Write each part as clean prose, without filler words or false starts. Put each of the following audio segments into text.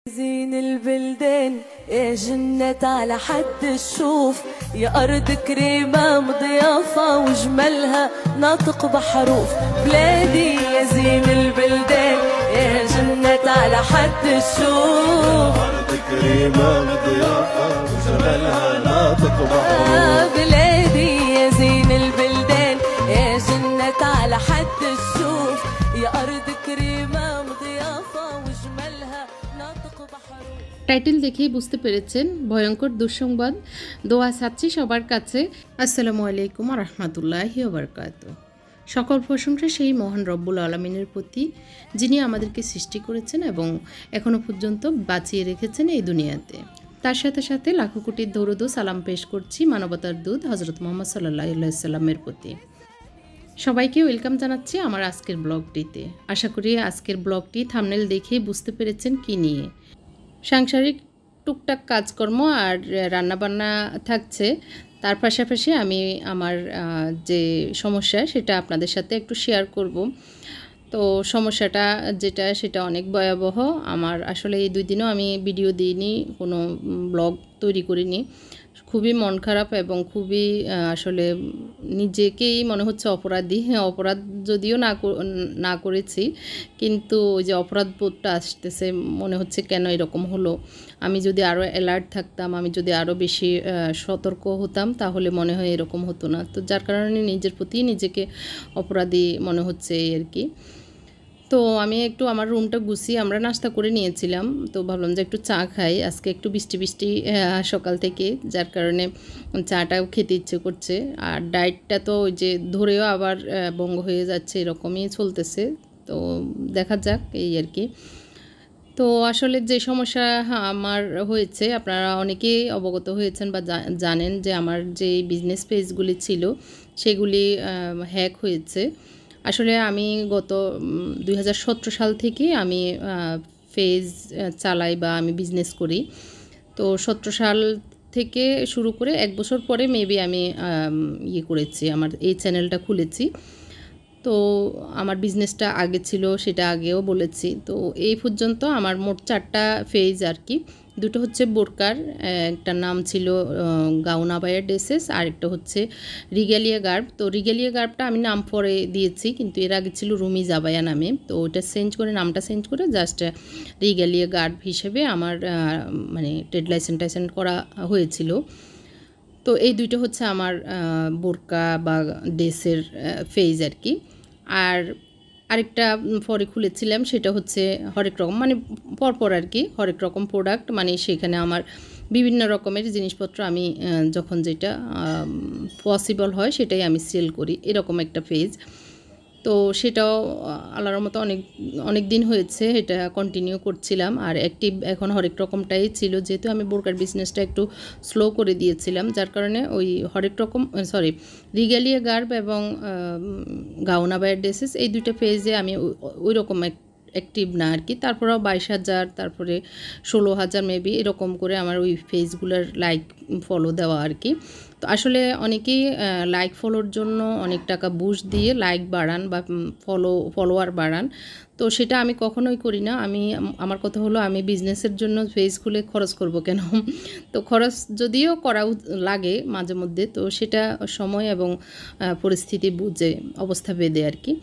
زين البلدان يا جنة على حد الشوف، يا أرض كريمة مضيافة وجمالها ناطق بحروف. بلادي يا زين البلدان يا جنة على حد الشوف، أرض كريمة مضيافة وجمالها ناطق بحروف. بلادي يا زين البلدان يا جنة على حد الشوف، يا أرض كريمة مضيافة وجمالها ناطق بحروف। Title দেখেই বুঝতে পেরেছেন ভয়ঙ্কর দুঃসংবাদ। দোয়া চাচ্ছি সবার কাছে। আসসালামু আলাইকুম ওয়া রাহমাতুল্লাহি ওয়া বারাকাতুহু। সকল প্রশংসা সেই মহান রব্বুল আলামিনের প্রতি, যিনি আমাদেরকে সৃষ্টি করেছেন এবং এখনো পর্যন্ত বাঁচিয়ে রেখেছেন এই দুনিয়াতে। তার সাথে সাথে লাখো কোটি দরুদ ও সালাম পেশ করছি মানবতার দূত হযরত মুহাম্মদ সাল্লাল্লাহু আলাইহি ওয়াসাল্লামের প্রতি। সবাইকে ওয়েলকাম জানাচ্ছি আমার আজকের ব্লগটিতে। আশা করি আজকের ব্লগটি থাম্বনেল দেখেই বুঝতে পেরেছেন কি নিয়ে। সাংসারিক টুকটাক কাজকর্ম আর রান্নাবান্না থাকছে, তার পাশাপাশি আমি আমার যে সমস্যা সেটা আপনাদের সাথে একটু শেয়ার করব। তো সমস্যাটা যেটা সেটা অনেক ভয়াবহ। আমার আসলে এই 2 দিনও আমি ভিডিও দিইনি, কোনো ব্লগ তৈরি করিনি। খুবই মন খারাপ এবং খুবই আসলে নিজেকেই মনে হচ্ছে অপরাধী। অপরাধ যদিও না করেছি, কিন্তু ওই যে অপরাধ বোধটা আসতেছে, মনে হচ্ছে কেন এরকম হলো। আমি যদি আরও অ্যালার্ট থাকতাম, আমি যদি আরও বেশি সতর্ক হতাম, তাহলে মনে হয় এরকম হতো না। তো যার কারণে নিজের প্রতি নিজেকে অপরাধী মনে হচ্ছে এই আর কি। তো আমি একটু আমার রুমটা গুছিয়ে আমরা নাস্তা করে নিয়েছিলাম, তো ভাবলাম যে একটু চা খাই। আজকে একটু বৃষ্টি বৃষ্টি সকাল থেকে, যার কারণে চাটাও খেতে ইচ্ছে করছে। আর ডায়েটটা তো ওই যে ধরেও আবার ভঙ্গ হয়ে যাচ্ছে, এরকমই চলতেছে। তো দেখা যাক এই আর কি। তো আসলে যে সমস্যা আমার হয়েছে, আপনারা অনেকেই অবগত হয়েছেন বা জানেন যে আমার যে বিজনেস পেজগুলি ছিল সেগুলি হ্যাক হয়েছে। আসলে আমি গত 2017 সাল থেকে আমি পেজ চালাই বা আমি বিজনেস করি। তো 17 সাল থেকে শুরু করে 1 বছর পরে মেবি আমি করেছি, আমার এই চ্যানেলটা খুলেছি। তো আমার বিজনেসটা আগে ছিল, সেটা আগেও বলেছি। তো এই পর্যন্ত আমার মোট 4টা পেজ আর কি। 2টো হচ্ছে বোরকার, একটা নাম ছিল গাউন আবায়া ড্রেসেস, আর একটা হচ্ছে রিগালিয়া গার্ব। তো রিগালিয়া গার্বটা আমি নাম পরে দিয়েছি, কিন্তু এর আগে ছিল রুমিজ আবায়া নামে। তো ওইটা নামটা চেঞ্জ করে জাস্ট রিগালিয়া গার্ব হিসেবে আমার মানে ট্রেড লাইসেন্স করা হয়েছিল। তো এই 2টো হচ্ছে আমার বোরকা বা ড্রেসের পেজ আর কি। আর আরেকটা পরে খুলেছিলাম, সেটা হচ্ছে হরেক রকম, মানে পরপর আর কি, হরেক রকম প্রোডাক্ট, মানে সেখানে আমার বিভিন্ন রকমের জিনিসপত্র আমি যখন যেটা পসিবল হয় সেটাই আমি সেল করি, এরকম একটা পেজ। তো সেটাও আল্লাহর মতো অনেক দিন হয়েছে এটা কন্টিনিউ করছিলাম। আর অ্যাক্টিভ এখন হরেক রকমটাই ছিল, যেহেতু আমি বোরকার বিজনেসটা একটু স্লো করে দিয়েছিলাম, যার কারণে ওই হরেক রকম রিগালিয়া গার্ব এবং গাউন আবায়া ড্রেসেস এই 2টা পেজে আমি ওই রকম অ্যাক্টিভ না আর কি। তারপরেও 22,000, তারপরে 16,000 মেবি এরকম করে আমার ওই পেজগুলোর লাইক ফলো দেওয়া আর কি। তো আসলে অনেকেই লাইক ফলোর জন্য অনেক টাকা বুস্ট দিয়ে লাইক বাড়ান বা ফলোয়ার বাড়ান। তো সেটা আমি কখনোই করি না। আমার কথা হলো, আমি বিজনেসের জন্য পেজ খুলে খরচ করব কেন? তো খরচ যদিও করা লাগে মাঝে মধ্যে, তো সেটা সময় এবং পরিস্থিতি বুঝে, অবস্থা ভেদে আর কি।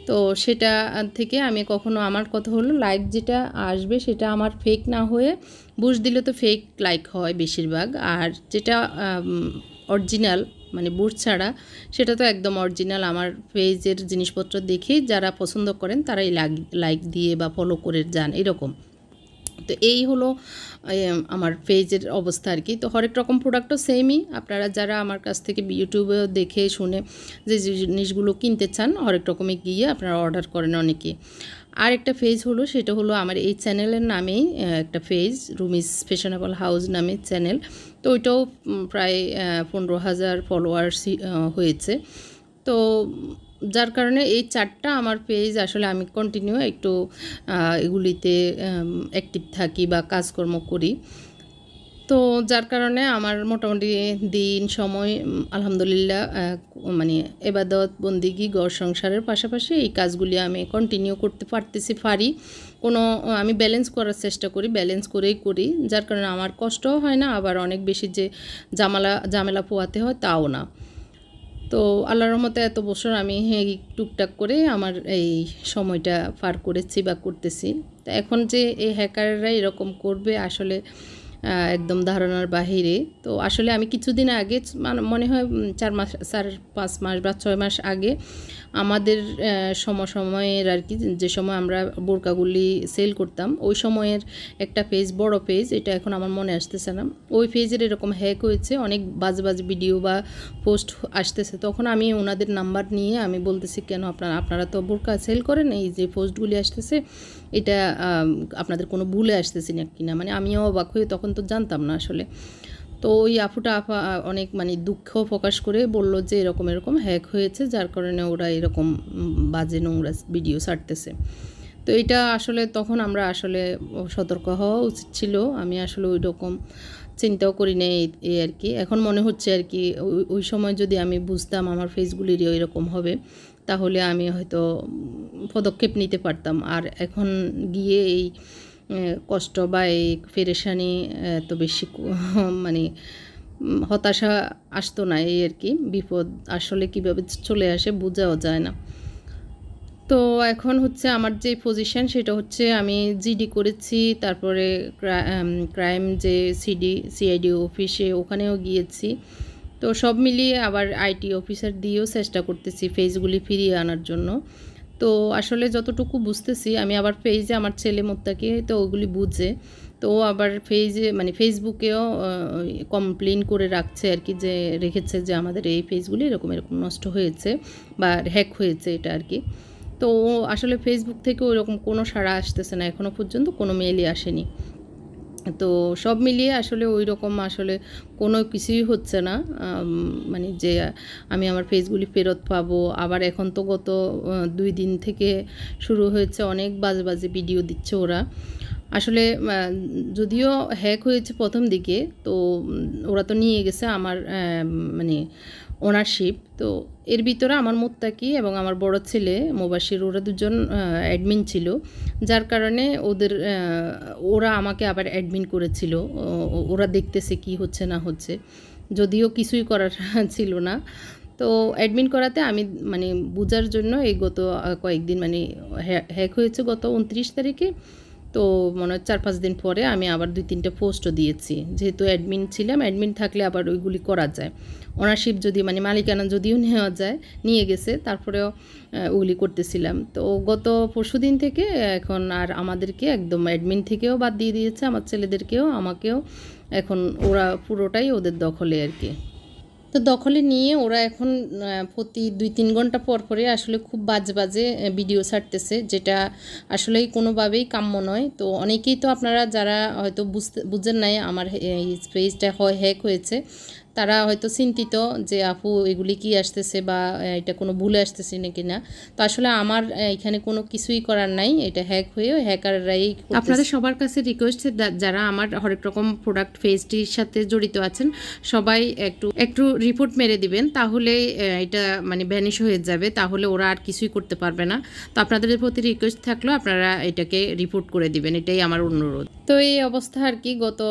তো সেটা থেকে আমি কখনো, আমার কথা হলো লাইক যেটা আসবে সেটা আমার ফেক না হয়ে, বুস্ট দিলে তো ফেক লাইক হয় বেশিরভাগ, আর যেটা অরিজিনাল মানে বুস্ট ছাড়া সেটা তো একদম অরিজিনাল। আমার পেজের জিনিসপত্র দেখেই যারা পছন্দ করেন তারাই লাইক দিয়ে বা ফলো করে যান এরকম। তো এই হলো আমার পেজের অবস্থা আর কি। তো হরেক রকম প্রোডাক্টও সেমই। আপনারা যারা আমার কাছ থেকে ইউটিউবে দেখে শুনে যে জিনিসগুলো কিনতে চান, হরেক রকমে গিয়ে আপনারা অর্ডার করেন অনেকে। আর একটা পেজ হলো, সেটা হলো আমার এই চ্যানেলের নামেই একটা পেজ, রুমিজ ফ্যাশনেবল হাউস নামে চ্যানেল। তো ওইটাও প্রায় 15,000 ফলোয়ার্স হয়েছে। তো যার কারণে এই 4টা আমার পেজ আসলে আমি কন্টিনিউ একটু এগুলিতে অ্যাক্টিভ থাকি বা কাজকর্ম করি। তো যার কারণে আমার মোটামুটি দিন সময় আলহামদুলিল্লাহ মানে এবাদত বন্দিগি ঘর সংসারের পাশাপাশি এই কাজগুলি আমি কন্টিনিউ করতে পারি কোনো আমি ব্যালেন্স করার চেষ্টা করি, ব্যালেন্স করেই করি, যার কারণে আমার কষ্টও হয় না, আবার অনেক বেশি যে ঝামেলা পোয়াতে হয় তাও না। তো আল্লাহর রহমতে এত বছর আমি টুকটাক করে আমার এই সময়টা পার করেছি বা করতেছি। তো এখন যে এই হ্যাকাররা এরকম করবে আসলে একদম ধারণার বাহিরে। তো আসলে আমি কিছুদিন আগে মনে হয় 4-5 মাস বা 6 মাস আগে আমাদের সময়ের আর কি, যে সময় আমরা বোরকাগুলি সেল করতাম ওই সময়ের একটা পেজ, বড় পেজ, এটা এখন আমার মনে আসতেছে না, ওই পেজের এরকম হ্যাক হয়েছে, অনেক বাজে ভিডিও বা পোস্ট আসতেছে। তখন আমি ওনাদের নাম্বার নিয়ে আমি বলতেছি, কেন আপনারা তো বোরকা সেল করেন, এই যে পোস্টগুলি আসতেছে এটা আপনাদের কোনো ভুলে আসতেছি না কিনা, মানে আমিও অবাক হয়ে তখন তো জানতাম না আসলে। তো ওই আপা অনেক মানে দুঃখ প্রকাশ করে বলল যে এরকম হ্যাক হয়েছে, যার কারণে ওরা এরকম বাজে নোংরা ভিডিও ছাড়তেছে। তো এটা আসলে তখন আমরা আসলে সতর্ক হওয়া উচিত ছিল, আমি আসলে ওই রকম চিন্তাও করি না এই আর কি। এখন মনে হচ্ছে আর কি ওই সময় যদি আমি বুঝতাম আমার ফেসগুলিরই ওই রকম হবে তাহলে আমি হয়তো পদক্ষেপ নিতে পারতাম, আর এখন গিয়ে এই কষ্ট বা এই পেরেশানি এত বেশি মানে হতাশা আসতো না এই আর কি। বিপদ আসলে কীভাবে চলে আসে বোঝাও যায় না। তো এখন হচ্ছে আমার যে পজিশন সেটা হচ্ছে আমি জিডি করেছি, তারপরে ক্রাইম যে সিআইডি অফিসে ওখানেও গিয়েছি। তো সব মিলিয়ে আবার আইটি অফিসার দিয়েও চেষ্টা করতেছি ফেজগুলি ফিরিয়ে আনার জন্য। তো আসলে যতটুকু বুঝতেছি আমি আবার পেজে আমার ছেলে মোত্তাকে তো ওগুলি বুঝে, তো আবার মানে ফেসবুকেও কমপ্লেন করে রাখছে আর কি, যে রেখেছে যে আমাদের এই পেজগুলি এরকম নষ্ট হয়েছে বা হ্যাক হয়েছে এটা আর কি। তো আসলে ফেসবুক থেকে ওইরকম কোনো সাড়া আসতেছে না, এখনও পর্যন্ত কোনো মেলই আসেনি। তো সব মিলিয়ে আসলে ওই রকম আসলে কোনো কিছুই হচ্ছে না, মানে যে আমি আমার পেজগুলি ফেরত পাবো। আবার এখন তো গত 2 দিন থেকে শুরু হয়েছে, অনেক বাজে ভিডিও দিচ্ছে ওরা। আসলে যদিও হ্যাক হয়েছে প্রথম দিকে, তো ওরা তো নিয়ে গেছে আমার মানে ওনারশিপ। তো এর ভিতরে আমার মোত্তাকি এবং আমার বড় ছেলে মোবাশির, ওরা দুজন অ্যাডমিন ছিল, যার কারণে ওরা আমাকে আবার অ্যাডমিন করেছিল। ওরা দেখতেছে কি হচ্ছে না হচ্ছে, যদিও কিছুই করার ছিল না। তো অ্যাডমিন করাতে আমি মানে বোঝার জন্য এই গত কয়েকদিন মানে হ্যাক হয়েছে গত 29 তারিখে, তো মনে হয় 4-5 দিন পরে আমি আবার 2-3টা পোস্টও দিয়েছি, যেহেতু অ্যাডমিন ছিলাম। অ্যাডমিন থাকলে আবার ওইগুলি করা যায়, ওনারশিপ যদি মানে মালিকানা যদিও নেওয়া যায়, নিয়ে গেছে তারপরেও ওগুলি করতেছিলাম। তো গত পরশুদিন থেকে এখন আর আমাদেরকে একদম অ্যাডমিন থেকেও বাদ দিয়ে দিয়েছে, আমার ছেলেদেরকেও আমাকেও। এখন ওরা পুরোটাই ওদের দখলে আর কি। তো দখলে নিয়ে ওরা এখন প্রতি 2-3 ঘন্টা পর পরে আসলে খুব বাজে ভিডিও ছাড়তেছে, যেটা আসলেই কোনোভাবেই কাম্য নয়। তো অনেকেই তো আপনারা যারা হয়তো বুঝেন নাই আমার এই পেজটা হ্যাক হয়েছে, তারা হয়তো চিন্তিত যে আপু এগুলি কি আসতেছে বা এটা কোনো ভুলে আসতেছে নাকি না। তো আসলে আমার এখানে কোনো কিছুই করার নাই, এটা হ্যাক হয়ে হ্যাকাররাই। আপনাদের সবার কাছে রিকোয়েস্ট, যারা আমার হরেক রকম প্রোডাক্ট পেজটির সাথে জড়িত আছেন সবাই একটু রিপোর্ট মেরে দিবেন, তাহলে এটা মানে ভ্যানিশ হয়ে যাবে, তাহলে ওরা আর কিছুই করতে পারবে না। তো আপনাদের প্রতি রিকোয়েস্ট থাকলো আপনারা এটাকে রিপোর্ট করে দিবেন, এটাই আমার অনুরোধ। তো এই অবস্থা আর কি, গত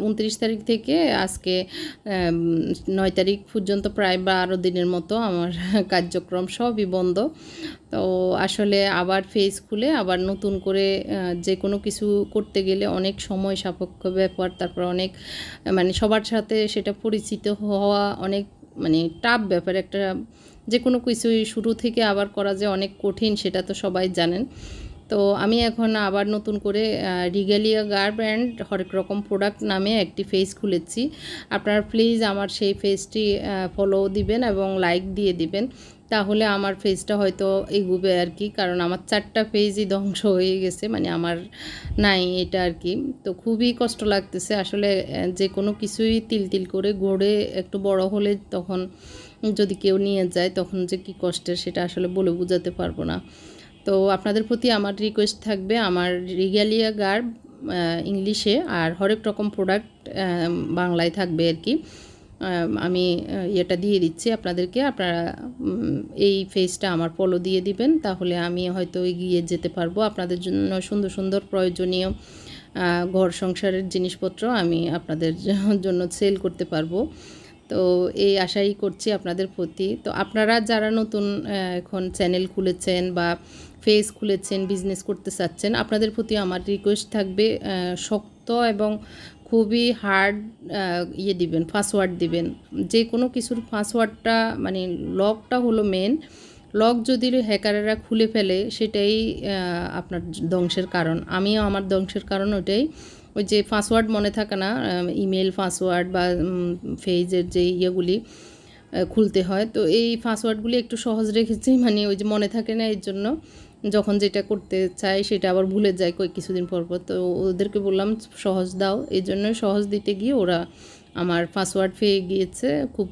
29 তারিখ থেকে আজকে 9 তারিখ পর্যন্ত প্রায় 12 দিনের মতো আমার কার্যক্রম সবই বন্ধ। তো আসলে আবার ফেজ খুলে আবার নতুন করে যে কোনো কিছু করতে গেলে অনেক সময় সাপেক্ষ ব্যাপার, তারপর অনেক মানে সবার সাথে সেটা পরিচিত হওয়া অনেক মানে টাফ ব্যাপার। একটা যে কোনো কিছুই শুরু থেকে আবার করা যে অনেক কঠিন, সেটা তো সবাই জানেন। তো আমি এখন আবার নতুন করে রিগালিয়া গার্ব অ্যান্ড হরেক রকম প্রোডাক্ট নামে একটি পেজ খুলেছি। আপনারা প্লিজ আমার সেই পেজটি ফলো দিবেন এবং লাইক দিয়ে দিবেন, তাহলে আমার পেজটা হয়তো এগোবে আর কি। কারণ আমার 4টা পেজই ধ্বংস হয়ে গেছে, মানে আমার নাই এটা আর কি। তো খুবই কষ্ট লাগতেছে আসলে, যে কোনো কিছুই তিল করে গড়ে একটু বড় হলে তখন যদি কেউ নিয়ে যায় তখন যে কি কষ্টের সেটা আসলে বলে বোঝাতে পারবো না। তো আপনাদের প্রতি আমার রিকোয়েস্ট থাকবে, আমার রিগালিয়া গার্ব ইংলিশে আর হরেক রকম প্রোডাক্ট বাংলায় থাকবে আর কি। আমি এটা দিয়ে দিচ্ছি আপনাদেরকে, আপনারা এই ফেজটা আমার ফলো দিয়ে দিবেন, তাহলে আমি হয়তো এগিয়ে যেতে পারবো। আপনাদের জন্য সুন্দর সুন্দর প্রয়োজনীয় ঘর সংসারের জিনিসপত্র আমি আপনাদের জন্য সেল করতে পারবো। তো এই আশাই করছি আপনাদের প্রতি। তো আপনারা যারা নতুন এখন চ্যানেল খুলেছেন বা ফেস খুলেছেন, বিজনেস করতে চাচ্ছেন, আপনাদের প্রতি আমার রিকোয়েস্ট থাকবে শক্ত এবং খুবই হার্ড দিবেন, পাসওয়ার্ড দিবেন। যে কোনো কিছুর পাসওয়ার্ডটা মানে লকটা হলো মেন। লক যদি হ্যাকারেরা খুলে ফেলে সেটাই আপনার ধ্বংসের কারণ। আমিও আমার ধ্বংসের কারণ ওটাই, ওই যে পাসওয়ার্ড মনে থাকে না, ইমেল পাসওয়ার্ড বা ফেজের যে ইয়েগুলি খুলতে হয়, তো এই পাসওয়ার্ডগুলি একটু সহজ রেখেছি, মানে ওই যে মনে থাকে না, এর জন্য যখন যেটা করতে চাই সেটা আবার ভুলে যায় কিছুদিন পর পর। তো ওদেরকে বললাম সহজ দাও, এই জন্যই সহজ দিতে গিয়ে ওরা আমার পাসওয়ার্ড পেয়ে গিয়েছে খুব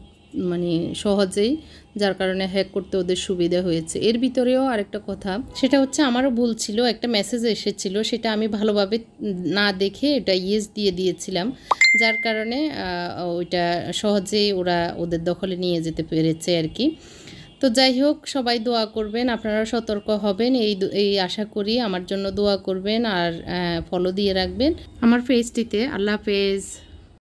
মানে সহজেই, যার কারণে হ্যাক করতে ওদের সুবিধা হয়েছে। এর ভিতরেও আরেকটা কথা, সেটা হচ্ছে আমারও ভুল ছিল, একটা মেসেজ এসেছিল, সেটা আমি ভালোভাবে না দেখে এটা ইয়েস দিয়ে দিয়েছিলাম, যার কারণে ওইটা সহজেই ওরা ওদের দখলে নিয়ে যেতে পেরেছে আর কি। তো যাই হোক, সবাই দোয়া করবেন, আপনারা সতর্ক হবেন, এই আশা করি। আমার জন্য দোয়া করবেন আর ফলো দিয়ে রাখবেন আমার পেজটিতে। আল্লাহ হাফেজ।